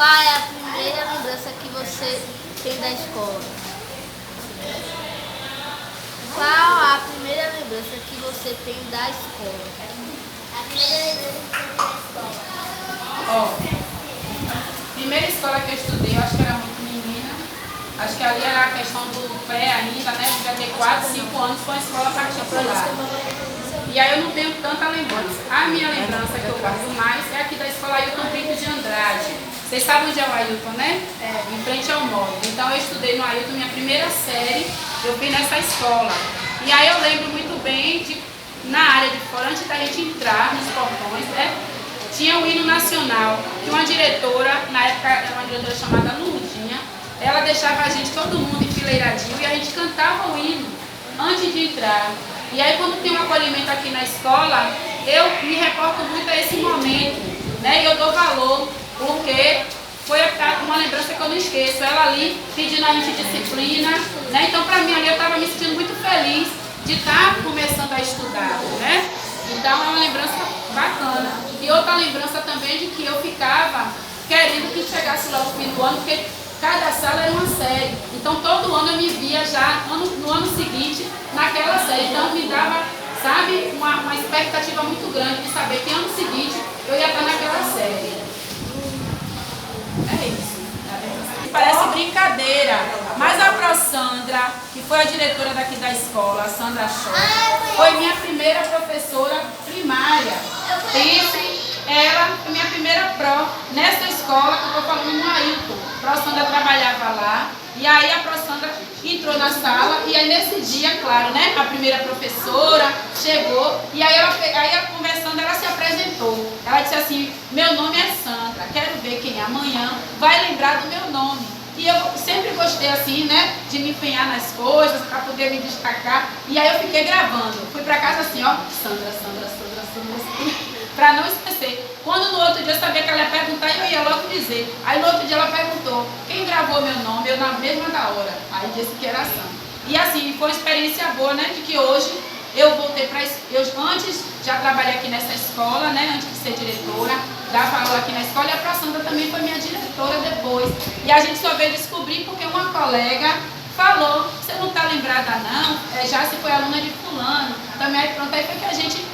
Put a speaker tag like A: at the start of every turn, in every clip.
A: Qual é a primeira lembrança que você tem da escola? Qual a primeira lembrança que você tem da escola? A primeira lembrança que eu tenho da escola.
B: Primeira escola que eu estudei, eu acho que era muito menina. Acho que ali era a questão do pré ainda, né? Eu já ter 4, 5 anos com a escola particular. E aí eu não tenho tanta lembrança. A minha lembrança que eu guardo mais é aqui da escola Ailton Pinto de Andrade. Vocês sabem onde é o Ailton, né? Em frente ao módulo. Então eu estudei no Ailton, minha primeira série, eu fui nessa escola. E aí eu lembro muito bem de, na área de fora, antes da gente entrar nos portões, né? Tinha o hino nacional, que uma diretora, na época era uma diretora chamada Lurdinha, ela deixava a gente, todo mundo enfileiradinho, e a gente cantava o hino antes de entrar. E aí quando tem um acolhimento aqui na escola, eu me reporto muito a esse momento, né? E eu dou valor, porque foi uma lembrança que eu não esqueço. Ela ali pedindo a gente disciplina, né? Então para mim ali eu estava me sentindo muito feliz de estar começando a estudar, né? Então é uma lembrança bacana. E outra lembrança também de que eu ficava querendo que chegasse logo o fim do ano, porque cada sala era uma série. Então todo ano eu me via já no ano seguinte naquela série. Então me dava, sabe, uma expectativa muito grande de saber que ano seguinte eu ia estar naquela série. É isso. Parece brincadeira, mas a Pro Sandra, que foi a diretora daqui da escola, a Sandra Scholl, foi minha primeira professora primária. Ela foi minha primeira pró nessa escola que eu estou falando no Ailton. A Pro Sandra trabalhava lá, e aí a Pro Sandra entrou na sala, e aí nesse dia, claro, né, a primeira professora chegou, e aí ela conversando, ela se apresentou. Ela disse assim: meu nome é Sandra, quero ver quem amanhã vai lembrar do meu nome. E eu sempre gostei assim, né, de me empenhar nas coisas, para poder me destacar. E aí eu fiquei gravando. Fui para casa assim, ó, Sandra, para não esquecer. Quando no outro dia eu sabia que ela ia perguntar, eu ia logo dizer. Aí no outro dia ela perguntou, quem gravou meu nome? Eu na mesma da hora. Aí disse que era a Sandra. E assim, foi uma experiência boa, né, de que hoje eu voltei para... Eu antes já trabalhei aqui nessa escola, né, antes de ser diretora, dava aula aqui na escola, e a Pro Sandra também foi minha diretora depois. E a gente só veio descobrir porque uma colega falou: você não está lembrada não? Já se foi aluna de fulano. Também pronto, aí foi que a gente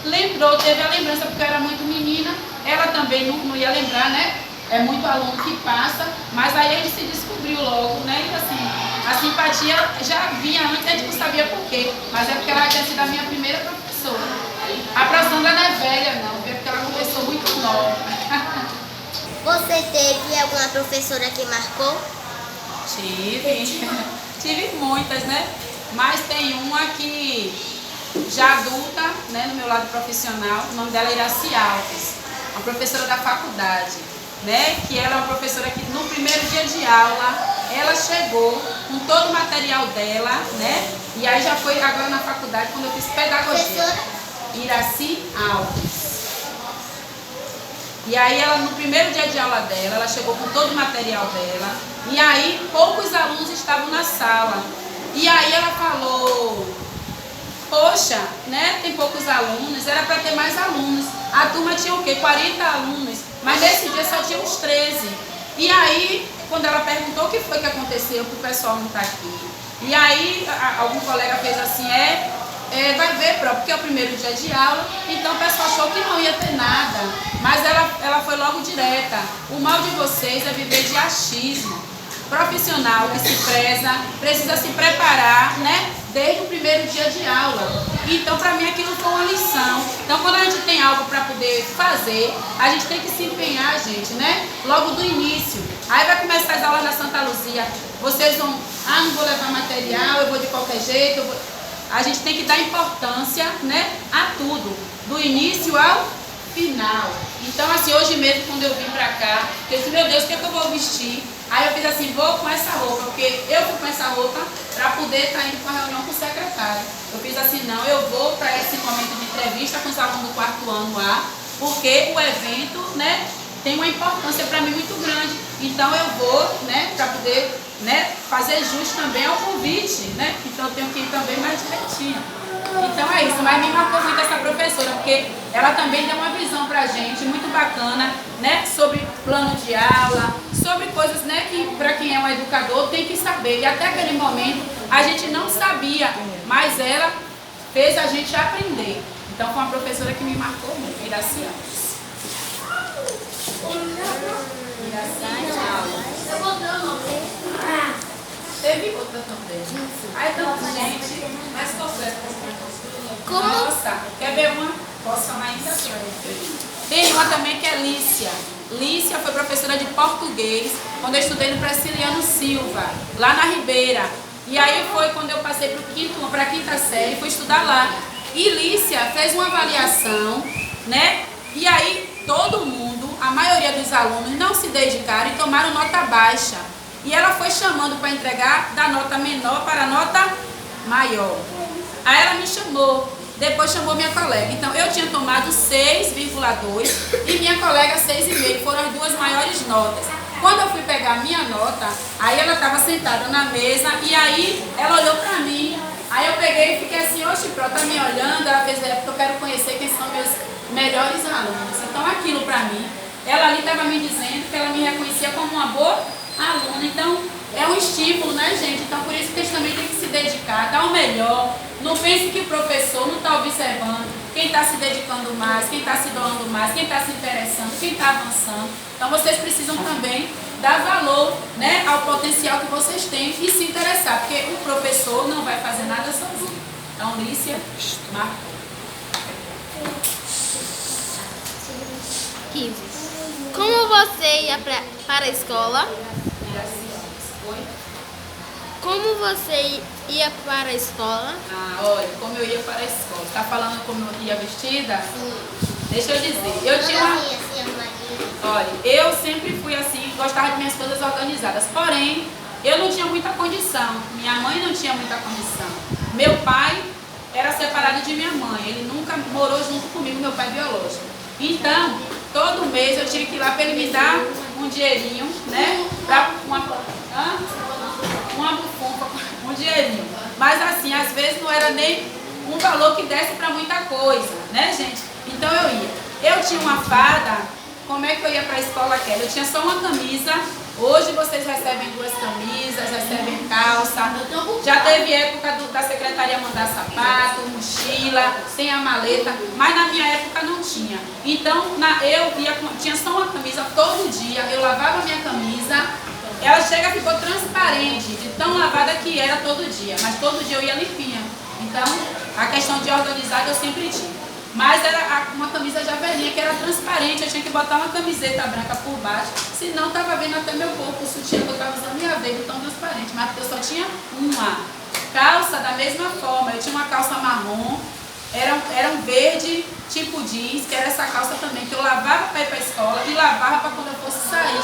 B: lembrou, teve a lembrança, porque eu era muito menina, ela também não ia lembrar, né? É muito aluno que passa, mas aí a gente se descobriu logo, né? E assim, a simpatia já vinha antes, a gente não sabia por quê, mas é porque ela tinha sido a minha primeira professora. A Pro Sandra não é velha não, porque ela começou muito nova.
A: Você teve alguma professora que marcou?
B: Tive muitas, né? Mas tem uma que já adulta, né, no meu lado profissional, o nome dela é Iraci Alves, uma professora da faculdade, né, que ela é uma professora que no primeiro dia de aula, ela chegou com todo o material dela, né, e aí já foi agora na faculdade, quando eu fiz pedagogia. Iraci Alves. E aí ela, no primeiro dia de aula dela, ela chegou com todo o material dela, e aí poucos alunos estavam na sala, e aí ela falou: poxa, né, tem poucos alunos, era para ter mais alunos. A turma tinha o quê? 40 alunos, mas nesse dia só tinha uns 13. E aí, quando ela perguntou o que foi que aconteceu, que o pessoal não está aqui. E aí, algum colega fez assim, vai ver, porque é o primeiro dia de aula, então o pessoal achou que não ia ter nada. Mas ela foi logo direta: o mal de vocês é viver de achismo. Profissional que se preza, precisa se preparar, né, desde o primeiro dia de aula. Então, para mim, aquilo foi uma lição. Então, quando a gente tem algo para poder fazer, a gente tem que se empenhar, gente, né, logo do início. Aí vai começar as aulas na Santa Luzia, vocês vão: não vou levar material, eu vou de qualquer jeito. A gente tem que dar importância, né, a tudo, do início ao final. Então, assim, hoje mesmo, quando eu vim pra cá, eu disse: meu Deus, o que é que eu vou vestir? Aí eu fiz assim: vou com essa roupa, porque eu fui com essa roupa para poder estar indo para a reunião com o secretário. Eu fiz assim: não, eu vou para esse momento de entrevista com os alunos do 4º ano lá, porque o evento, né, tem uma importância para mim muito grande. Então eu vou, né, para poder, né, fazer jus também ao convite, né? Então eu tenho que ir também mais direitinho. Então é isso, mas me marcou muito essa professora, porque ela também deu uma visão pra gente muito bacana, né, sobre plano de aula, sobre coisas, né, que para quem é um educador tem que saber. E até aquele momento a gente não sabia, mas ela fez a gente aprender. Então foi uma professora que me marcou muito, Iraci Alves. Teve outra também. Aí tanta gente, mas completa. Nossa, quer ver uma? Posso chamar ainda? Tem uma também que é Lícia. Lícia foi professora de português quando eu estudei no Presciliano Silva, lá na Ribeira. E aí foi quando eu passei para a quinta série, fui estudar lá. E Lícia fez uma avaliação, né? E aí todo mundo, a maioria dos alunos, não se dedicaram e tomaram nota baixa. E ela foi chamando para entregar da nota menor para a nota maior. Aí ela me chamou, depois chamou minha colega. Então eu tinha tomado 6,2 e minha colega 6,5. Foram as duas maiores notas. Quando eu fui pegar a minha nota, aí ela estava sentada na mesa e aí ela olhou para mim. Aí eu peguei e fiquei assim, oxe, Pro, tá me olhando? Ela fez, porque eu quero conhecer quem são meus melhores alunos. Então aquilo para mim, ela ali estava me dizendo que ela me reconhecia como uma boa aluna. Então é um estímulo, né, gente? Então por isso que a gente também tem que se dedicar, dar o melhor. Não pense que o professor não está observando quem está se dedicando mais, quem está se doando mais, quem está se interessando, quem está avançando. Então vocês precisam também dar valor, né, ao potencial que vocês têm e se interessar, porque o professor não vai fazer nada sozinho. Então, Lícia, marcou.
A: 15. Como você ia para a escola? Como você ia para a escola?
B: Olha, como eu ia para a escola. Está falando como eu ia vestida? Sim. Deixa eu dizer, eu tinha uma... Olha, eu sempre fui assim, gostava de minhas coisas organizadas. Porém, eu não tinha muita condição. Minha mãe não tinha muita condição. Meu pai era separado de minha mãe. Ele nunca morou junto comigo, meu pai biológico. Então, todo mês eu tinha que ir lá para ele me dar um dinheirinho, né? Para um dinheirinho. Mas assim, às vezes não era nem um valor que desse para muita coisa, né, gente? Então eu ia. Eu tinha uma farda. Como é que eu ia para a escola, Kelly? Eu tinha só uma camisa. Hoje vocês recebem 2 camisas, recebem calça. Já teve época da secretaria mandar sapato, mochila, sem a maleta. Mas na minha época não tinha. Então tinha só uma camisa todo dia. Eu lavava a minha camisa. Ela ficou transparente, de tão lavada que era todo dia. Mas todo dia eu ia limpinha. Então a questão de organizar eu sempre tinha. Mas era uma camisa já velhinha, que era transparente, eu tinha que botar uma camiseta branca por baixo, senão estava vendo até meu corpo, o sutiã que eu estava usando ia ver, tão transparente, mas porque eu só tinha uma. Calça da mesma forma, eu tinha uma calça marrom, era um verde tipo jeans, que era essa calça também, que eu lavava para ir para a escola e lavava para quando eu fosse sair.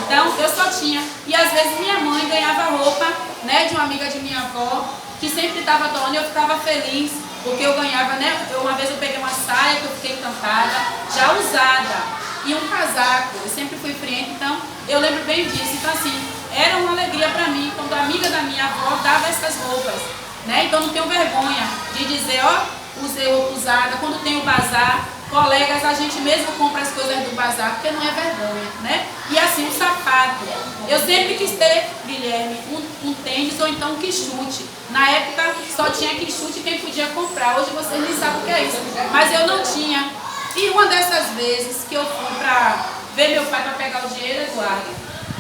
B: Então eu só tinha, e às vezes minha mãe ganhava roupa, né, de uma amiga de minha avó, que sempre estava doando e eu ficava feliz. Porque eu ganhava, né? Uma vez eu peguei uma saia que eu fiquei encantada, já usada, e um casaco. Eu sempre fui frienta, então eu lembro bem disso. Então, assim, era uma alegria para mim quando a amiga da minha avó dava essas roupas, né? Então, não tenho vergonha de dizer, ó, usei roupa usada. Quando tem o bazar, colegas, a gente mesmo compra as coisas do bazar, porque não é vergonha, né? E assim, um sapato. Eu sempre quis ter, Guilherme, um tênis ou então um quichute. Na época só tinha quichute quem podia comprar. Hoje vocês nem sabem o que é isso. Mas eu não tinha. E uma dessas vezes que eu fui para ver meu pai para pegar o dinheiro, Eduardo,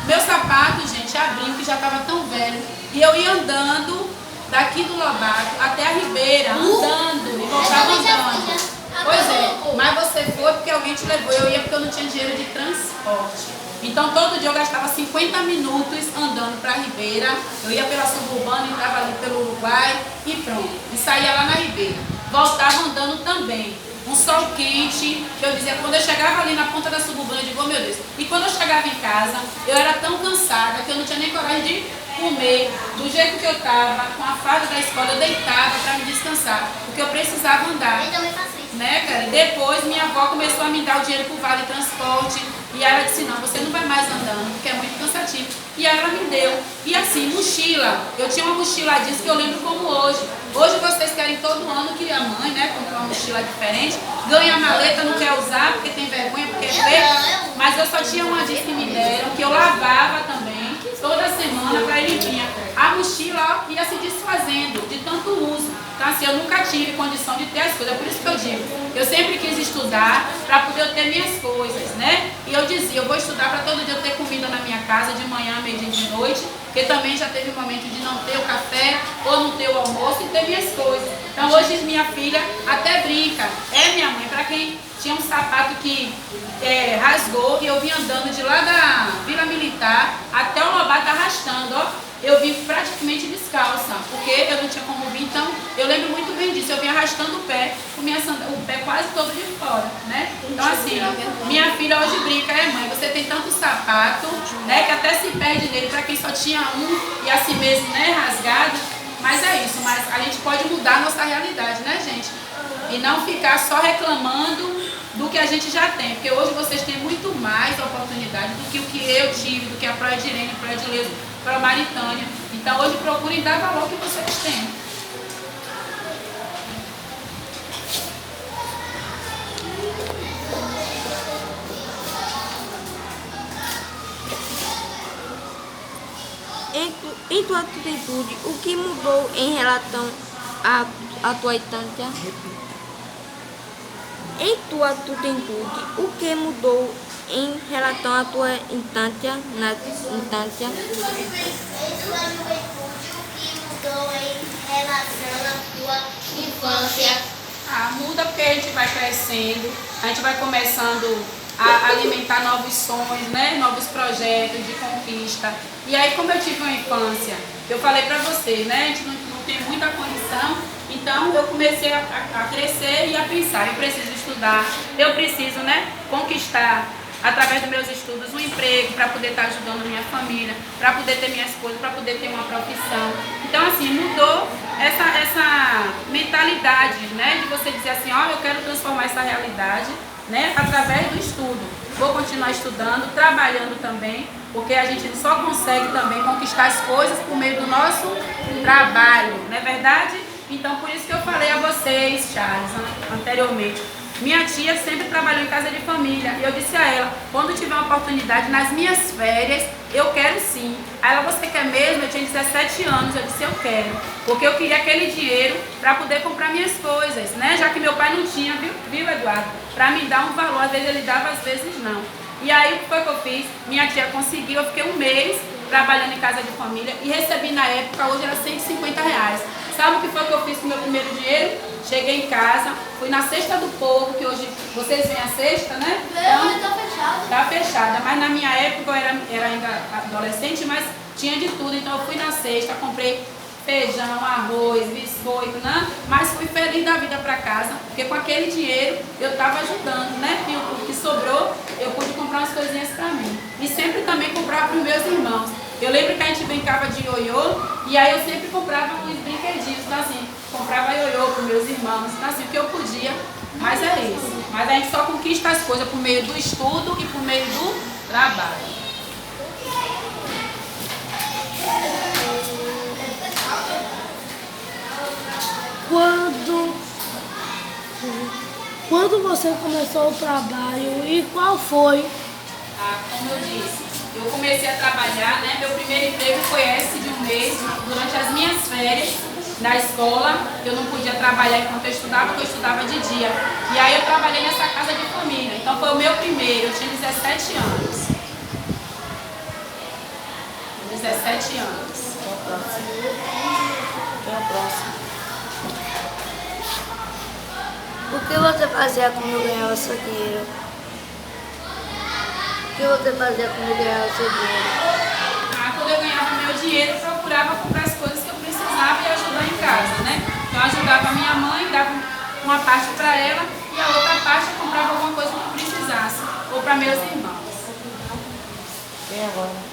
B: meu sapato, gente, abriu, que já estava tão velho. E eu ia andando daqui do Lobato até a Ribeira, andando, e voltava andando. Pois é, mas você foi porque alguém te levou. Eu ia porque eu não tinha dinheiro de transporte. Então todo dia eu gastava 50 minutos andando para a Ribeira. Eu ia pela Suburbana, entrava ali pelo Uruguai e pronto. E saía lá na Ribeira. Voltava andando também. Um sol quente, que eu dizia, quando eu chegava ali na ponta da Suburbana, eu digo, oh meu Deus. E quando eu chegava em casa, eu era tão cansada que eu não tinha nem coragem de comer. Do jeito que eu estava, com a farda da escola, eu deitava para me descansar. Porque eu precisava andar.
A: Eu também faço isso.
B: Né, cara? Depois minha avó começou a me dar o dinheiro pro vale transporte. E ela disse, não, você não vai mais andando, porque é muito cansativo. E ela me deu. E assim, mochila. Eu tinha uma mochila disso que eu lembro como hoje. Hoje vocês querem todo ano que a mãe, né, comprar uma mochila diferente, ganha a maleta, não quer usar porque tem vergonha, porque é feio. Mas eu só tinha uma disso que me deram, que eu lavava também, toda semana para ele vinha. A mochila ó, ia se desfazendo de tanto uso. Então assim, eu nunca tive condição de ter as coisas. É por isso que eu digo, eu sempre quis estudar para poder eu ter minhas coisas, né? E eu dizia, eu vou estudar para todo dia eu ter comida na minha casa, de manhã, meio-dia, de noite, porque também já teve um momento de não ter o café ou não ter o almoço e ter minhas coisas. Então hoje minha filha até brinca, é minha mãe, para quem tinha um sapato que rasgou e eu vim andando de lá da Vila Militar até o Lobato arrastando, ó. Eu vim praticamente descalça, porque eu não tinha como vir, então eu lembro muito bem disso, eu vim arrastando o pé, com o pé quase todo de fora, né? Então assim, minha filha hoje brinca, mãe, você tem tanto sapato, né, que até se perde nele para quem só tinha um e assim mesmo, né, rasgado, mas é isso, mas a gente pode mudar a nossa realidade, né, gente? E não ficar só reclamando do que a gente já tem, porque hoje vocês têm muito mais oportunidade do que o que eu tive, do que a Praia de Irene, a Praia de Leso, para a Maritânia. Então hoje procurem dar valor que vocês têm.
C: Em tua atitude, o que mudou em relação à tua infância? Em tua atitude, o que mudou em relação à tua infância, na infância?
A: Em sua juventude, o que mudou em relação à sua infância?
B: Muda porque a gente vai crescendo, a gente vai começando a alimentar novos sonhos, né? Novos projetos de conquista. E aí, como eu tive uma infância, eu falei pra vocês, né? A gente não tem muita condição, então eu comecei a crescer e a pensar, eu preciso estudar, eu preciso, né, conquistar através dos meus estudos um emprego para poder estar ajudando minha família, para poder ter minhas coisas, para poder ter uma profissão. Então assim, mudou essa mentalidade, né, de você dizer assim, ó, eu quero transformar essa realidade, né, através do estudo. Vou continuar estudando, trabalhando também, porque a gente só consegue também conquistar as coisas por meio do nosso trabalho, não é verdade? Então por isso que eu falei a vocês, Charles, anteriormente. Minha tia sempre trabalhou em casa de família e eu disse a ela, quando tiver uma oportunidade nas minhas férias, eu quero sim. Aí ela, você quer mesmo? Eu tinha 17 anos, eu disse, eu quero. Porque eu queria aquele dinheiro para poder comprar minhas coisas, né? Já que meu pai não tinha, viu Eduardo? Para me dar um valor, às vezes ele dava, às vezes não. E aí o que foi que eu fiz? Minha tia conseguiu, eu fiquei um mês trabalhando em casa de família e recebi na época, hoje era R$150. Sabe o que foi que eu fiz com o meu primeiro dinheiro? Cheguei em casa, fui na Cesta do Povo, que hoje vocês veem a cesta, né?
A: Então, tá fechada.
B: Tá fechada, mas na minha época eu era ainda adolescente, mas tinha de tudo. Então eu fui na cesta, comprei feijão, arroz, biscoito, né? Mas fui feliz da vida para casa, porque com aquele dinheiro eu estava ajudando, né? E o que sobrou, eu pude comprar umas coisinhas para mim. E sempre também comprava para os meus irmãos. Eu lembro que a gente brincava de ioiô, e aí eu sempre comprava uns brinquedinhos, então assim, comprava ioiô para os meus irmãos, então assim, o que eu podia, mas é isso. Mas a gente só conquista as coisas por meio do estudo e por meio do trabalho.
D: Quando você começou o trabalho e qual foi?
B: Como eu disse, eu comecei a trabalhar, né? Meu primeiro emprego foi esse de um mês, durante as minhas férias da escola. Eu não podia trabalhar enquanto eu estudava, porque eu estudava de dia. E aí eu trabalhei nessa casa de família. Então foi o meu primeiro, eu tinha 17 anos. 17 anos.
C: Até a próxima. O que você fazia quando ganhava seu dinheiro? O que você fazia quando ganhava seu dinheiro?
B: Quando eu ganhava meu dinheiro, eu procurava comprar as coisas que eu precisava e ajudar em casa, né? Então eu ajudava a minha mãe, dava uma parte para ela e a outra parte eu comprava alguma coisa que eu precisasse, ou para meus irmãos.
C: E agora?